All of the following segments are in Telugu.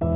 మీ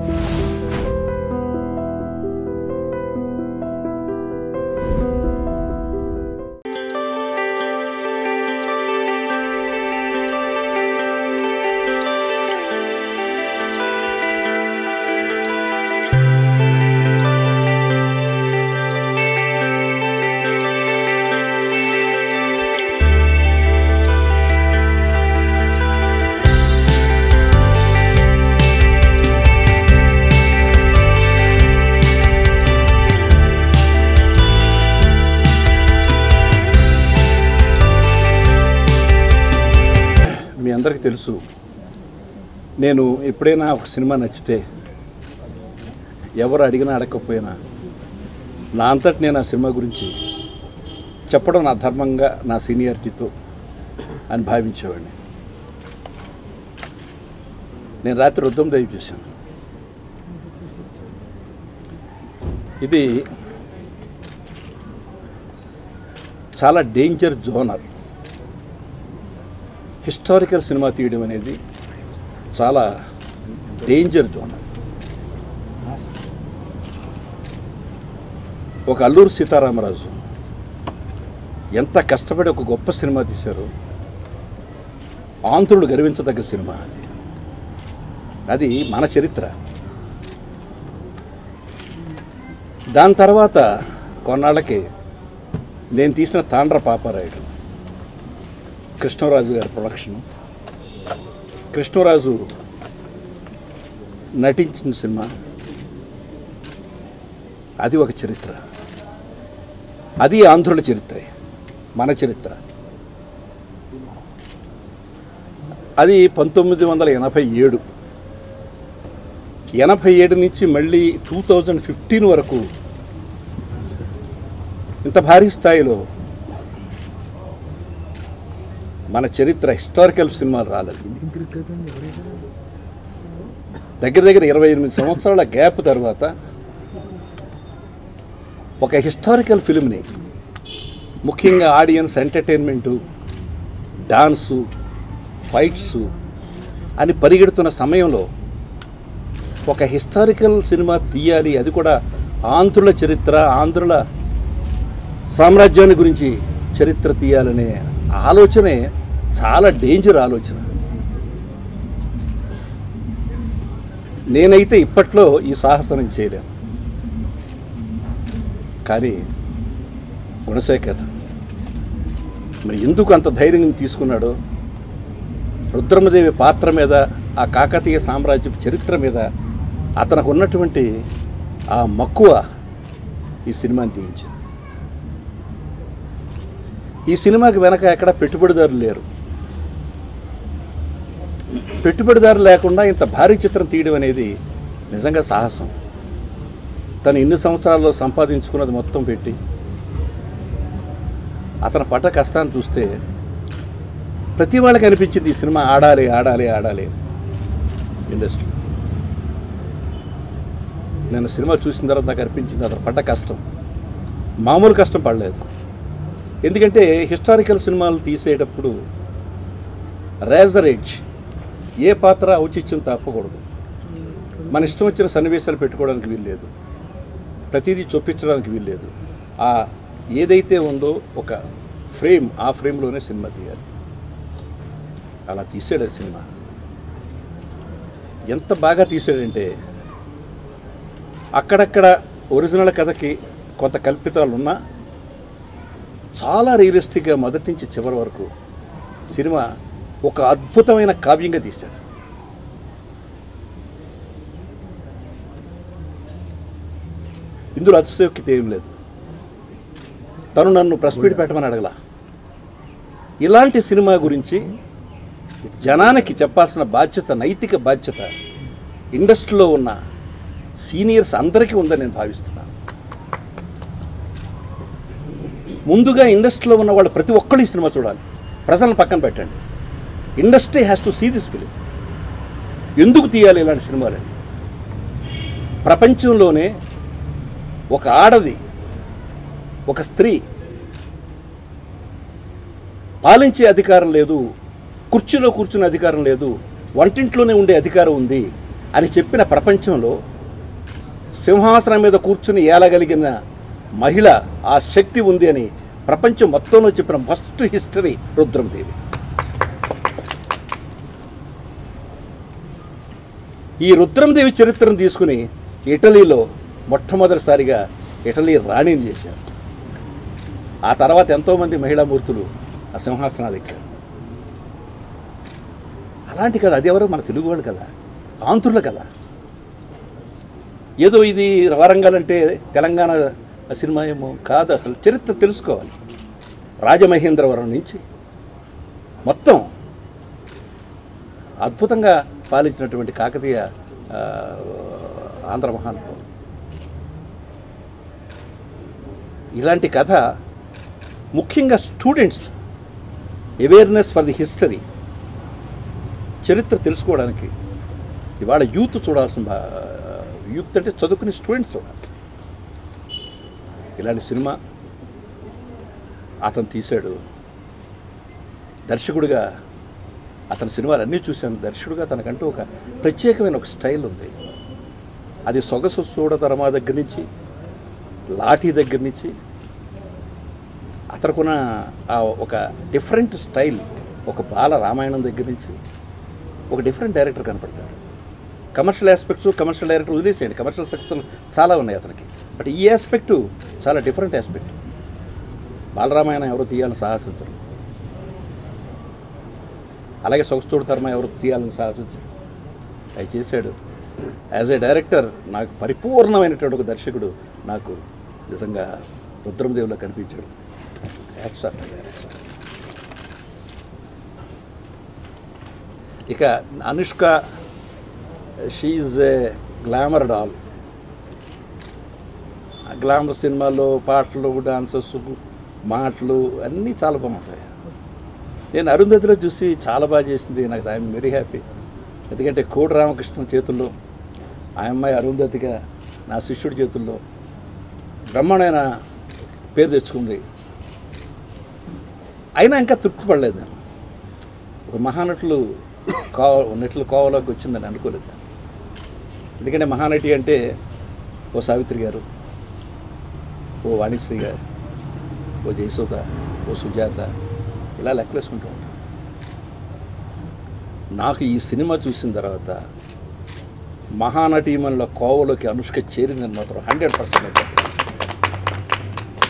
అందరికీ తెలుసు, నేను ఎప్పుడైనా ఒక సినిమా నచ్చితే ఎవరు అడిగినా అడగకపోయినా నా అంతటి నేను ఆ సినిమా గురించి చెప్పడం నా ధర్మంగా, నా సీనియారిటీతో అని భావించేవాడిని. నేను రాత్రి రుద్రం దైవ చూశాను. ఇది చాలా డేంజర్ జోనర్. హిస్టారికల్ సినిమా తీయడం అనేది చాలా డేంజర్ జోనర్. ఒక అల్లూరు సీతారామరాజు ఎంత కష్టపడి ఒక గొప్ప సినిమా తీశారు. ఆంధ్రులు గర్వించదగ్గ సినిమా అది మన చరిత్ర. దాని తర్వాత కొన్నాళ్ళకి నేను తీసిన తాండ్ర పాపారాయుడు, కృష్ణరాజు గారి ప్రొడక్షను. కృష్ణరాజు నటించిన సినిమా అది ఒక చరిత్ర. అది ఆంధ్రుల చరిత్రే, మన చరిత్ర. అది 1987. 87 నుంచి మళ్ళీ 2015 వరకు ఇంత భారీ స్థాయిలో మన చరిత్ర హిస్టారికల్ సినిమాలు రాలేదు. దగ్గర దగ్గర 28 సంవత్సరాల గ్యాప్ తర్వాత ఒక హిస్టారికల్ ఫిల్మ్ని, ముఖ్యంగా ఆడియన్స్ ఎంటర్టైన్మెంటు, డాన్సు, ఫైట్సు అని పరిగెడుతున్న సమయంలో ఒక హిస్టారికల్ సినిమా తీయాలి, అది కూడా ఆంధ్రుల చరిత్ర, ఆంధ్రుల సామ్రాజ్యాన్ని గురించి చరిత్ర తీయాలనే ఆలోచనే చాలా డేంజర్ ఆలోచన. నేనైతే ఇప్పట్లో ఈ సాహసం చేయలేను. కానీ గుణశేఖర్ మరి ఎందుకు అంత ధైర్యం తీసుకున్నాడో, రుద్రమదేవి పాత్ర మీద, ఆ కాకతీయ సామ్రాజ్యపు చరిత్ర మీద అతనికి ఉన్నటువంటి ఆ మక్కువ ఈ సినిమాని తీయించింది. ఈ సినిమాకి వెనక ఎక్కడ పెట్టుబడిదారులు లేరు. పెట్టుబడిదారులు లేకుండా ఇంత భారీ చిత్రం తీయడం అనేది నిజంగా సాహసం. తను ఇన్ని సంవత్సరాల్లో సంపాదించుకున్నది మొత్తం పెట్టి అతను పడ్డ కష్టాన్ని చూస్తే ప్రతి వాళ్ళకి అనిపించింది ఈ సినిమా ఆడాలి ఆడాలి ఆడాలి ఇండస్ట్రీ. నేను సినిమా చూసిన తర్వాత నాకు అనిపించింది అతను పడ్డ కష్టం మామూలు కష్టం పడలేదు. ఎందుకంటే హిస్టారికల్ సినిమాలు తీసేటప్పుడు రేజర్ ఎడ్జ్, ఏ పాత్ర ఔచిత్యం తప్పకూడదు. మన ఇష్టం వచ్చిన సన్నివేశాలు పెట్టుకోవడానికి వీల్లేదు, ప్రతిదీ చొప్పించడానికి వీల్లేదు. ఆ ఏదైతే ఉందో ఒక ఫ్రేమ్, ఆ ఫ్రేమ్లోనే సినిమా తీయాలి. అలా తీసాడు సినిమా. ఎంత బాగా తీసాడంటే అక్కడక్కడ ఒరిజినల్ కథకి కొంత కల్పితాలు ఉన్నా చాలా రియలిస్టిక్గా మొదటి నుంచి చివరి వరకు సినిమా ఒక అద్భుతమైన కావ్యంగా తీశాడు. ఇందులో అతిశయోక్తి ఏం లేదు. తను నన్ను ప్రెస్ మీట్ పెట్టమని అడగల. ఇలాంటి సినిమా గురించి జనానికి చెప్పాల్సిన బాధ్యత, నైతిక బాధ్యత ఇండస్ట్రీలో ఉన్న సీనియర్స్ అందరికీ ఉందని నేను భావిస్తున్నాను. ముందుగా ఇండస్ట్రీలో ఉన్న వాళ్ళు ప్రతి ఒక్కళ్ళు ఈ సినిమా చూడాలి. ప్రజలను పక్కన పెట్టండి. Industry has to see this film. ఎందుకు తీయాలి ఇలాంటి సినిమాలని? ప్రపంచంలోనే ఒక ఆడది, ఒక స్త్రీ పాలించే అధికారం లేదు, కుర్చీలో కూర్చునే అధికారం లేదు, వంటింట్లోనే ఉండే అధికారం ఉంది అని చెప్పిన ప్రపంచంలో సింహాసనం మీద కూర్చుని ఏలగలిగిన మహిళ ఆ శక్తి ఉంది అని ప్రపంచం మొత్తంలో చెప్పిన ఫస్ట్ హిస్టరీ రుద్రమదేవి. ఈ రుద్రమదేవి చరిత్రను తీసుకుని ఇటలీలో మొట్టమొదటిసారిగా ఇటలీ రాణిని చేశారు. ఆ తర్వాత ఎంతోమంది మహిళామూర్తులు ఆ సింహాసనాలు ఎక్కారు. అలాంటి కదా, అది ఎవరు మన తెలుగు వాళ్ళు కదా, ఆంధ్రులు కదా. ఏదో ఇది వరంగల్ అంటే తెలంగాణ సినిమా ఏమో కాదు, అసలు చరిత్ర తెలుసుకోవాలి. రాజమహేంద్రవరం నుంచి మొత్తం అద్భుతంగా పాలించినటువంటి కాకతీయ ఆంధ్ర మహానుభావులు. ఇలాంటి కథ ముఖ్యంగా students awareness for the history, చరిత్ర తెలుసుకోవడానికి ఇవాళ యూత్ చూడాల్సిన, యూత్ అంటే చదువుకునే స్టూడెంట్స్ చూడాలి. ఇలాంటి సినిమా అతను తీశాడు. దర్శకుడిగా అతని సినిమాలు అన్నీ చూశాను. దర్శకుడిగా తనకంటూ ఒక ప్రత్యేకమైన ఒక స్టైల్ ఉంది. అది సొగసు చూడతరమా దగ్గర నుంచి, లాఠీ దగ్గర నుంచి అతనుకున్న ఒక డిఫరెంట్ స్టైల్, ఒక బాల రామాయణం దగ్గర నుంచి ఒక డిఫరెంట్ డైరెక్టర్ కనపడతాడు. కమర్షియల్ ఆస్పెక్ట్స్, కమర్షియల్ డైరెక్టర్ వదిలేసేయండి, కమర్షియల్ సక్సెస్ చాలా ఉన్నాయి అతనికి. బట్ ఈ ఆస్పెక్టు చాలా డిఫరెంట్ ఆస్పెక్ట్. బాలరామాయణం ఎవరు తీయాలని సాహసించరు, అలాగే సొగస్తోడు తరమ ఎవరు తీయాలని సాహసించరు. అవి చేశాడు. యాజ్ ఏ డైరెక్టర్ నాకు పరిపూర్ణమైనటువంటి ఒక దర్శకుడు నాకు నిజంగా రుద్రమదేవిలో కనిపించాడు. ఇక అనుష్క, షీఈజ్ ఏ గ్లామర్ డాల్. గ్లామర్ సినిమాల్లో పాటలు, డాన్సెస్, మాటలు అన్నీ చాలా బాగుంటాయి. నేను అరుంధతిలో చూసి చాలా బాగా చేసింది. నాకు ఐఎమ్ వెరీ హ్యాపీ. ఎందుకంటే కోడి రామకృష్ణ చేతుల్లో ఆ అమ్మాయి అరుంధతిగా నా శిష్యుడి చేతుల్లో బ్రహ్మాండమైన పేరు తెచ్చుకుంది. అయినా ఇంకా తృప్తి పడలేదు. నేను ఒక మహానటులు నటులు కోవలోకి వచ్చిందని అనుకోలేదు. ఎందుకంటే మహానటి అంటే ఓ సావిత్రి గారు, ఓ వాణిశ్రీ గారు, ఓ జయసుధ, ఓ సుజాత, ఇలా లెక్కలేసుకుంటూ ఉంటాను. నాకు ఈ సినిమా చూసిన తర్వాత మహానటీమణుల కోవలోకి అనుష్క చేరిందని మాత్రం 100%.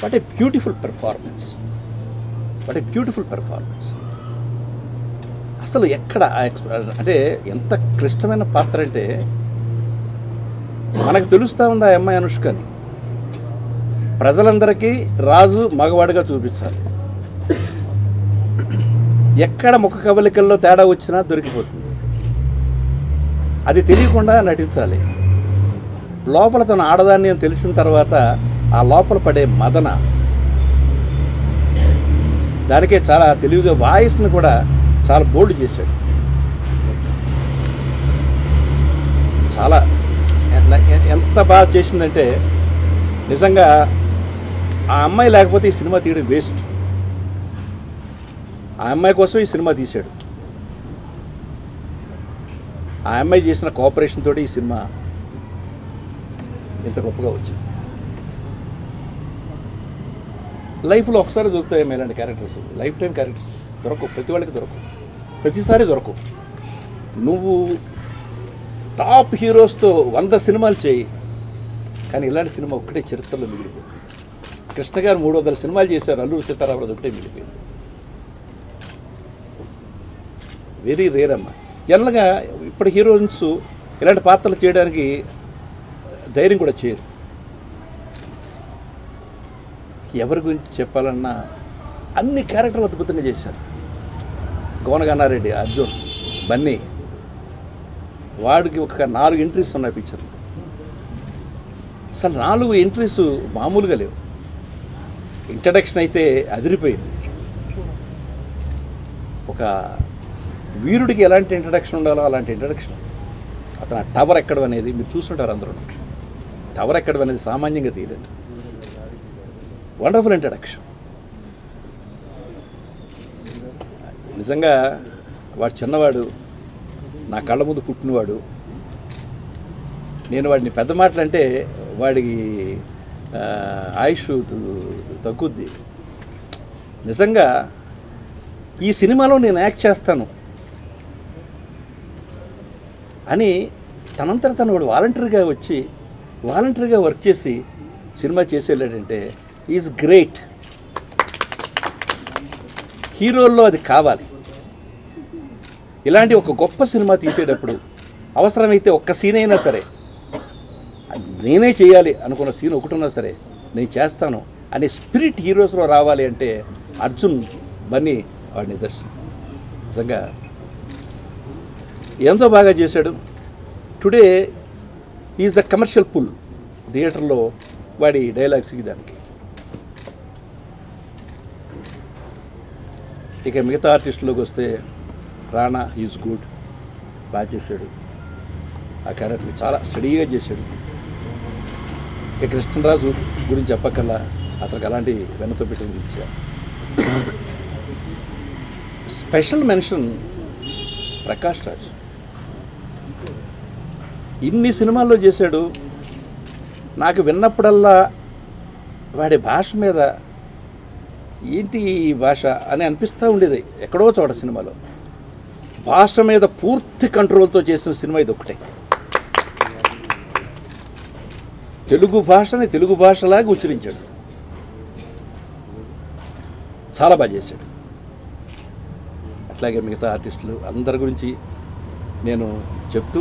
What a beautiful performance, what a beautiful performance. అసలు ఎక్కడ అంటే ఎంత క్లిష్టమైన పాత్ర అంటే మనకు తెలుస్తూ ఉంది ఆ అమ్మాయి అనుష్కని. ప్రజలందరికీ రాజు మగవాడిగా చూపించాలి. ఎక్కడ ముఖ కవలికల్లో తేడా వచ్చినా దొరికిపోతుంది. అది తెలియకుండా నటించాలి. లోపల తన ఆడదాన్ని అని తెలిసిన తర్వాత ఆ లోపల పడే మదన, దానికే చాలా తెలివిగా వాయిస్ని కూడా చాలా బోల్డ్ చేశాడు. చాలా ఎంత బాగా చేసిందంటే నిజంగా ఆ అమ్మాయి లేకపోతే ఈ సినిమా తీయడం వేస్ట్. ఆ అమ్మాయి కోసం ఈ సినిమా తీశాడు. ఆ అమ్మాయి చేసిన కోఆపరేషన్ తోటి ఈ సినిమా ఇంత గొప్పగా వచ్చింది. లైఫ్లో ఒకసారి దొరుకుతాయి ఇలాంటి క్యారెక్టర్స్, లైఫ్ టైం క్యారెక్టర్స్ దొరకవు, ప్రతి వాళ్ళకి దొరకవు, ప్రతిసారి దొరకవు. నువ్వు టాప్ హీరోస్తో 100 సినిమాలు చేయి, కానీ ఇలాంటి సినిమా ఒక్కటే చరిత్రలో మిగిలిపోయింది. కృష్ణ గారు 300 సినిమాలు చేశారు, అల్లూరి సీతారామరాజు ఒకటే మిగిలిపోయింది. వెరీ రేర్ అమ్మ. జనరల్గా ఇప్పుడు హీరోయిన్స్ ఇలాంటి పాత్రలు చేయడానికి ధైర్యం కూడా చేయరు. ఎవరి గురించి చెప్పాలన్నా అన్ని క్యారెక్టర్లు అద్భుతంగా చేశారు. గోనగన్నారెడ్డి, అర్జున్, బన్నీ, వాడికి ఒక 4 ఎంట్రీస్ ఉన్నాయి పిక్చర్లు. అసలు 4 ఎంట్రీస్ మామూలుగా లేవు. ఇంట్రడక్షన్ అయితే అదిరిపోయింది. ఒక వీరుడికి ఎలాంటి ఇంట్రడక్షన్ ఉండాలో అలాంటి ఇంట్రడక్షన్. అతను టవర్ ఎక్కడం అనేది మీరు చూస్తుంటారు అందరూ. టవర్ ఎక్కడం అనేది సామాన్యంగా తీయలేదు. Wonderful introduction. నిజంగా వాడు చిన్నవాడు, నా కళ్ళ ముందు పుట్టినవాడు, నేను వాడిని పెద్ద మాటలు అంటే వాడికి ఆయుష్ తగ్గుద్ది. నిజంగా ఈ సినిమాలో నేను యాక్ట్ చేస్తాను అని తనంతట తను వాడు వాలంటరీగా వర్క్ చేసి సినిమా చేసేలాడంటే ఈజ్ గ్రేట్. హీరోల్లో అది కావాలి. ఇలాంటి ఒక గొప్ప సినిమా తీసేటప్పుడు అవసరమైతే ఒక్క సీన్ అయినా సరే, నేనే చేయాలి అనుకున్న సీన్ ఒకటున్నా సరే నేను చేస్తాను అనే స్పిరిట్ హీరోస్లో రావాలి అంటే అర్జున్ బన్నీ వాడి నిదర్శనం. నిజంగా ఎంతో బాగా చేశాడు. Today is the commercial pull థియేటర్లో వాడి డైలాగ్స్కి దానికి. ఇక మిగతా ఆర్టిస్టులోకి వస్తే రాణా ఈజ్ గుడ్, బాగా చేశాడు. ఆ క్యారెక్టర్ని చాలా స్టడీగా చేశాడు. ఇక కృష్ణరాజు గురించి చెప్పకల్లా అతనికి అలాంటి వెన్నతో పెట్టింది ఇచ్చా. Special mention Prakash Raj. ఇన్ని సినిమాల్లో చేశాడు. నాకు విన్నప్పుడల్లా వాడి భాష మీద ఏంటి ఈ భాష అని అనిపిస్తూ ఉండేది. ఎక్కడో చోట సినిమాలో భాష మీద పూర్తి కంట్రోల్తో చేసిన సినిమా ఇది ఒకటే. తెలుగు భాషని తెలుగు భాషలాగా ఉచ్చరించాడు. చాలా బాగా చేశాడు. అట్లాగే మిగతా ఆర్టిస్టులు అందరి గురించి నేను చెప్తూ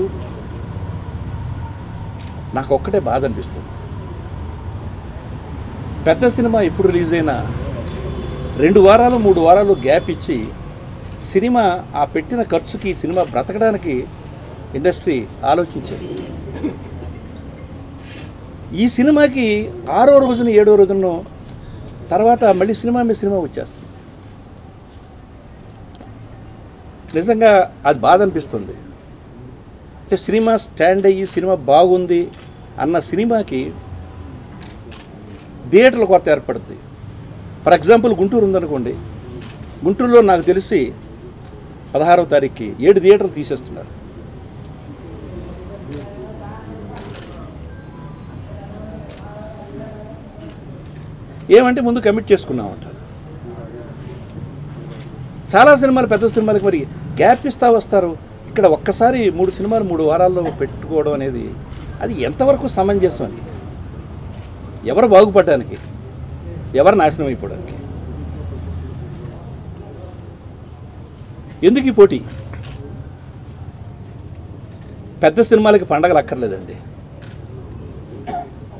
నాకు ఒక్కటే బాధ అనిపిస్తుంది. పెద్ద సినిమా ఎప్పుడు రిలీజ్ అయినా 2 వారాలు 3 వారాలు గ్యాప్ ఇచ్చి సినిమా ఆ పెట్టిన ఖర్చుకి సినిమా బ్రతకడానికి ఇండస్ట్రీ ఆలోచించేది. ఈ సినిమాకి 6వ రోజున 7వ రోజున తర్వాత మళ్ళీ సినిమా మీద సినిమా వచ్చేస్తుంది. నిజంగా అది బాధ అనిపిస్తుంది. అంటే సినిమా స్టాండ్ అయ్యి సినిమా బాగుంది అన్న సినిమాకి థియేటర్లు కొత్త ఏర్పడుతుంది. ఫర్ ఎగ్జాంపుల్ గుంటూరు ఉందనుకోండి, గుంటూరులో నాకు తెలిసి 16వ తారీఖుకి 7 థియేటర్లు తీసేస్తున్నారు. ఏమంటే ముందు కమిట్ చేసుకున్నామంటారు. చాలా సినిమాలు పెద్ద సినిమాలకు మరి గ్యాప్ ఇస్తా వస్తారు. ఇక్కడ ఒక్కసారి 3 సినిమాలు 3 వారాల్లో పెట్టుకోవడం అనేది అది ఎంతవరకు సమంజసం అని, ఎవరు బాగుపడడానికి, ఎవరు నాశనం అయిపోవడానికి, ఎందుకు ఈ పోటీ? పెద్ద సినిమాలకి పండగలు అక్కర్లేదండి.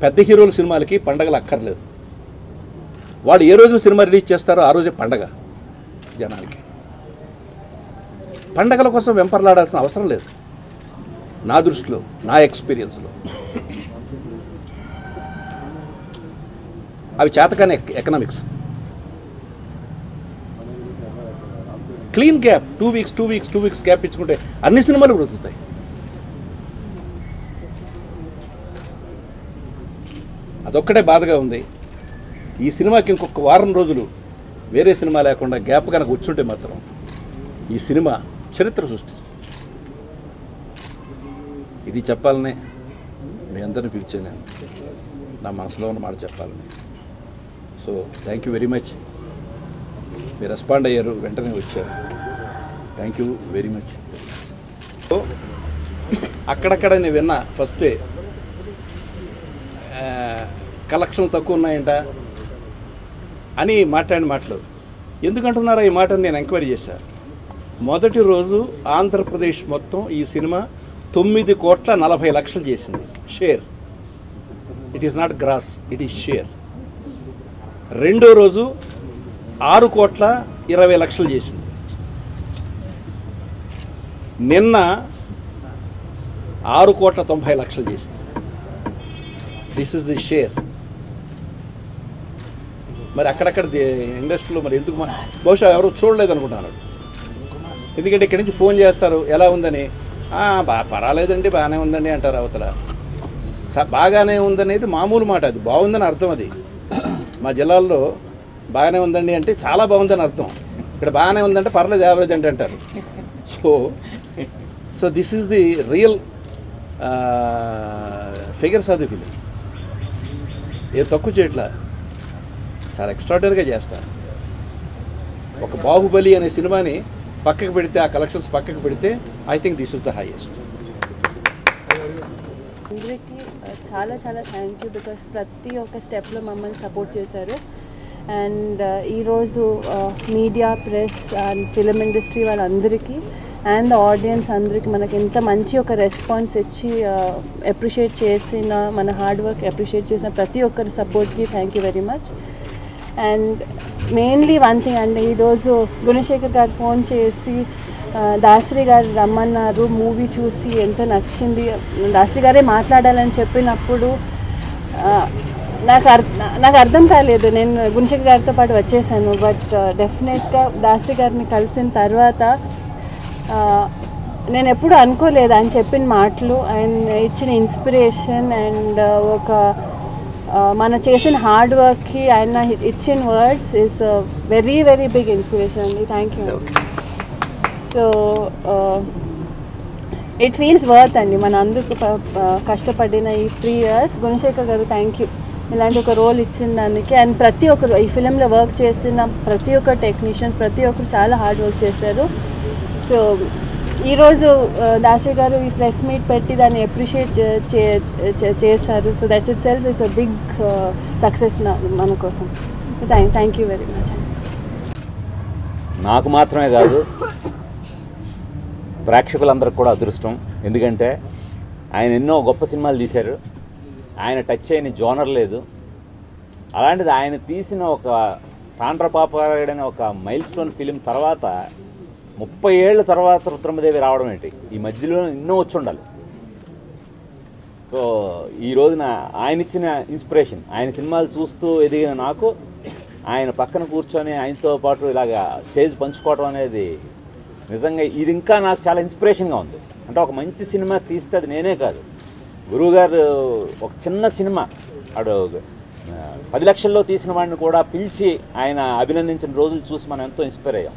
పెద్ద హీరోల సినిమాలకి పండగలు అక్కర్లేదు. వాళ్ళు ఏ రోజు సినిమా రిలీజ్ చేస్తారో ఆ రోజే పండగ జనాలకి. పండగల కోసం వెంపర్లాడాల్సిన అవసరం లేదు నా దృష్టిలో, నా ఎక్స్పీరియన్స్లో. అవి చేతకాని economics. Clean gap 2 weeks gap ఇచ్చుకుంటే అన్ని సినిమాలు బ్రతుకుతాయి. అదొక్కటే బాధగా ఉంది. ఈ సినిమాకి ఇంకొక వారం రోజులు వేరే సినిమా లేకుండా గ్యాప్ కనుక వచ్చుంటే మాత్రం ఈ సినిమా చరిత్ర సృష్టిస్తుంది. ఇది చెప్పాలనే మీ అందరిని పిలిచాను, నా మనసులో ఉన్న మాట చెప్పాలని. So thank you very much. మీరు రెస్పాండ్ అయ్యారు, వెంటనే వచ్చారు. Thank you very much. So అక్కడక్కడ నేను విన్నా ఫస్టే కలెక్షన్ తక్కువ ఉన్నాయంట అని మాట్లాడిన మాటలు ఎందుకంటున్నారా? ఈ మాటను నేను ఎంక్వైరీ చేశాను. మొదటి రోజు ఆంధ్రప్రదేశ్ మొత్తం ఈ సినిమా 9,40,00,000 చేసింది share. It is not gross, it is share. రెండో రోజు 6,20,00,000 చేసింది. నిన్న 6,90,00,000 చేసింది. This is the share. మరి అక్కడక్కడ ఇండస్ట్రీలో మరి ఎందుకు బహుశా ఎవరు చూడలేదు అనుకుంటున్నాను. ఎందుకంటే ఇక్కడి నుంచి ఫోన్ చేస్తారు ఎలా ఉందని. పర్వాలేదండి, బాగానే ఉందండి అంటారు అవతల. బాగానే ఉందనేది మామూలు మాట, అది బాగుందని అర్థం. అది మా జిల్లాల్లో బాగానే ఉందండి అంటే చాలా బాగుందని అర్థం. ఇక్కడ బాగానే ఉందంటే పర్లేదు యావరేజ్ అంటే అంటారు. So this is the real figures of the film ఏ తక్కువ చేయట్లా, చాలా ఎక్స్ట్రాడనరీగా చేస్తారు. ఒక బాహుబలి అనే సినిమాని పక్కకు పెడితే, ఆ కలెక్షన్స్ పక్కకు పెడితే, I think this is the highest. అందరికీ చాలా చాలా థ్యాంక్ యూ, బికాస్ ప్రతి ఒక్క స్టెప్లో మమ్మల్ని సపోర్ట్ చేశారు. అండ్ ఈరోజు media, press and film industry వాళ్ళందరికీ అండ్ ఆడియన్స్ అందరికీ మనకి ఇంత మంచి ఒక రెస్పాన్స్ ఇచ్చి అప్రిషియేట్ చేసిన, మన హార్డ్ వర్క్ అప్రిషియేట్ చేసిన ప్రతి ఒక్కరి సపోర్ట్కి thank you very much. And mainly one thing అండి, ఈరోజు గుణశేఖర్ గారు ఫోన్ చేసి దాసరి గారు రమ్మన్నారు, మూవీ చూసి ఎంత నచ్చింది, దాసరి గారే మాట్లాడాలని చెప్పినప్పుడు నాకు అర్థం కాలేదు. నేను గుణశేఖర్ గారితో పాటు వచ్చేసాను. బట్ డెఫినెట్గా దాసరి గారిని కలిసిన తర్వాత నేను ఎప్పుడు అనుకోలేదు ఆయన చెప్పిన మాటలు, ఆయన ఇచ్చిన ఇన్స్పిరేషన్ అండ్ ఒక మనం చేసిన హార్డ్ వర్క్కి ఆయన ఇచ్చిన words is very very big inspiration అండి. Thank you. So it feels worth అండి మన అందరికి కష్టపడిన ఈ 3 years. గుణశేఖర్ గారు థ్యాంక్ యూ ఇలాంటి ఒక రోల్ ఇచ్చిన దానికి. అండ్ ప్రతి ఒక్కరు ఈ ఫిలింలో వర్క్ చేసిన ప్రతి ఒక్క టెక్నీషియన్స్ ప్రతి ఒక్కరు చాలా హార్డ్ వర్క్ చేశారు. సో ఈరోజు దాసరి గారు ఈ ప్రెస్ మీట్ పెట్టి దాన్ని అప్రిషియేట్ చేశారు. So that itself is a big success మన కోసం. Thank you very much. నాకు మాత్రమే కాదు, ప్రేక్షకులందరికీ కూడా అదృష్టం. ఎందుకంటే ఆయన ఎన్నో గొప్ప సినిమాలు తీశారు, ఆయన టచ్ అయిన జోనర్ లేదు. అలాంటిది ఆయన తీసిన ఒక తాండ్రపాపడైన ఒక మైల్ స్టోన్ ఫిలిం తర్వాత 30 ఏళ్ళ తర్వాత రుద్రమదేవి రావడం ఏంటి, ఈ మధ్యలో ఎన్నో వచ్చి ఉండాలి. సో ఈ రోజున ఆయన ఇచ్చిన ఇన్స్పిరేషన్, ఆయన సినిమాలు చూస్తూ ఎదిగిన నాకు ఆయన పక్కన కూర్చొని ఆయనతో పాటు ఇలాగా స్టేజ్ పంచుకోవడం అనేది నిజంగా ఇది ఇంకా నాకు చాలా ఇన్స్పిరేషన్గా ఉంది. అంటే ఒక మంచి సినిమా తీస్తే అది నేనే కాదు, గురువుగారు ఒక చిన్న సినిమా అడు 10 లక్షల్లో తీసిన వాడిని కూడా పిలిచి ఆయన అభినందించిన రోజులు చూసి మనం ఎంతో ఇన్స్పైర్ అయ్యాం.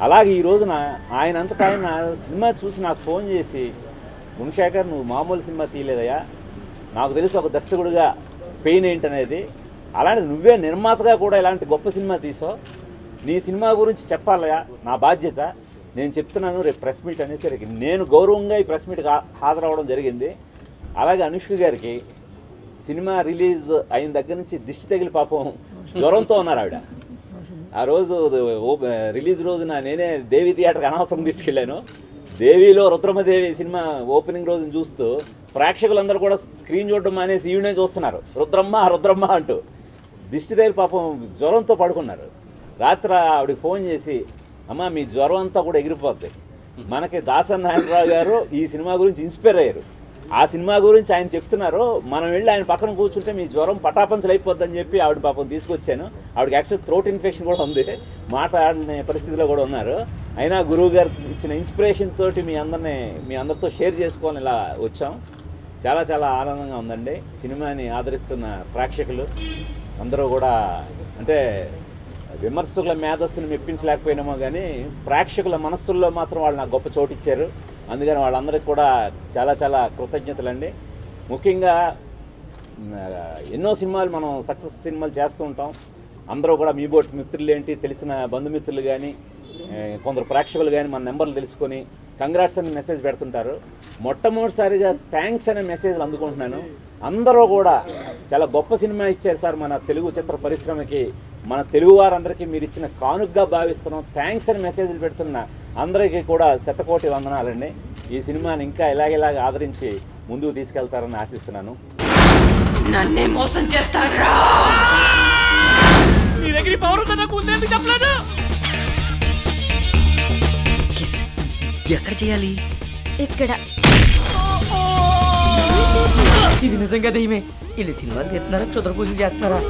అలాగే ఈ రోజున ఆయన అంతటా ఆయన సినిమా చూసి నాకు ఫోన్ చేసి, గుణశేఖర్ నువ్వు మామూలు సినిమా తీయలేదయ్యా, నాకు తెలుసు ఒక దర్శకుడిగా పెయిన్ ఏంటనేది, అలాంటిది నువ్వే నిర్మాతగా కూడా ఇలాంటి గొప్ప సినిమా తీసావు, నీ సినిమా గురించి చెప్పాలయా, నా బాధ్యత, నేను చెప్తున్నాను, రేపు ప్రెస్ మీట్ అనేసరికి నేను గౌరవంగా ఈ ప్రెస్ మీట్కి హాజరవ్వడం జరిగింది. అలాగే అనుష్క గారికి సినిమా రిలీజ్ అయిన దగ్గర నుంచి దిష్టి తగిలి పాపం జ్వరంతో ఉన్నారు ఆవిడ. ఆ రోజు రిలీజ్ రోజున నేనే దేవి థియేటర్కి అనవసరం తీసుకెళ్ళాను. దేవిలో రుద్రమదేవి సినిమా ఓపెనింగ్ రోజున చూస్తూ ప్రేక్షకులందరూ కూడా స్క్రీన్ చూడడం అనేసి ఈవినే చూస్తున్నారు, రుద్రమ్మ రుద్రమ్మ అంటూ. దిష్టి తగిలి పాపం జ్వరంతో పడుకున్నారు. రాత్రి ఆవిడకి ఫోన్ చేసి, అమ్మ మీ జ్వరం అంతా కూడా ఎగిరిపోద్ది, మనకి దాసరి నారాయణరావు గారు ఈ సినిమా గురించి ఇన్స్పైర్ అయ్యారు, ఆ సినిమా గురించి ఆయన చెప్తున్నారు, మనం వెళ్ళి ఆయన పక్కన కూర్చుంటే మీ జ్వరం పటాపంచలు అయిపోద్దని చెప్పి ఆవిడ పాపం తీసుకొచ్చాను. ఆవిడకి యాక్చువల్ థ్రోట్ ఇన్ఫెక్షన్ కూడా ఉంది, మాట్లాడనే పరిస్థితిలో కూడా ఉన్నారు. అయినా గురువు గారు ఇచ్చిన ఇన్స్పిరేషన్ తోటి మీ అందరితో షేర్ చేసుకోవాలని ఇలా వచ్చాం. చాలా చాలా ఆనందంగా ఉందండి. సినిమాని ఆదరిస్తున్న ప్రేక్షకులు అందరూ కూడా, అంటే విమర్శకుల మేధస్సును మెప్పించలేకపోయినామో కానీ ప్రేక్షకుల మనస్సుల్లో మాత్రం వాళ్ళు నాకు గొప్ప చోటు ఇచ్చారు. అందుకని వాళ్ళందరికీ కూడా చాలా చాలా కృతజ్ఞతలండి. ముఖ్యంగా ఎన్నో సినిమాలు మనం సక్సెస్ సినిమాలు చేస్తూ ఉంటాం. అందరూ కూడా మీ బోటి మిత్రులు ఏంటి, తెలిసిన బంధుమిత్రులు కానీ కొందరు ప్రేక్షకులు కానీ మన నెంబర్లు తెలుసుకొని కంగ్రాట్స్ అని మెసేజ్ పెడుతుంటారు. మొట్టమొదటిసారిగా థ్యాంక్స్ అనే మెసేజ్లు అందుకుంటున్నాను. అందరూ కూడా చాలా గొప్ప సినిమా ఇచ్చారు సార్ మన తెలుగు చిత్ర పరిశ్రమకి, మన తెలుగు వారందరికీ మీరు ఇచ్చిన కానుకగా భావిస్తున్నాం, థ్యాంక్స్ అని మెసేజ్లు పెడుతున్న అందరికీ కూడా శతకోటి వందనాలండి. ఈ సినిమాని ఇంకా ఇలాగ ఆదరించి ముందుకు తీసుకెళ్తారని ఆశిస్తున్నాను. నన్నే మోసం చేస్తారా? నీ దగ్గర పవర్ ఉందా నాకు ఉందేందుకు చెప్పలేదు? కిస్ ఎక్కడ చేయాలి? ఇక్కడ. ఇది నిజంగా దయ్యమే. వీళ్ళు సినిమాలు తీస్తున్నారా, క్షుద్ర పూజలు చేస్తున్నారా?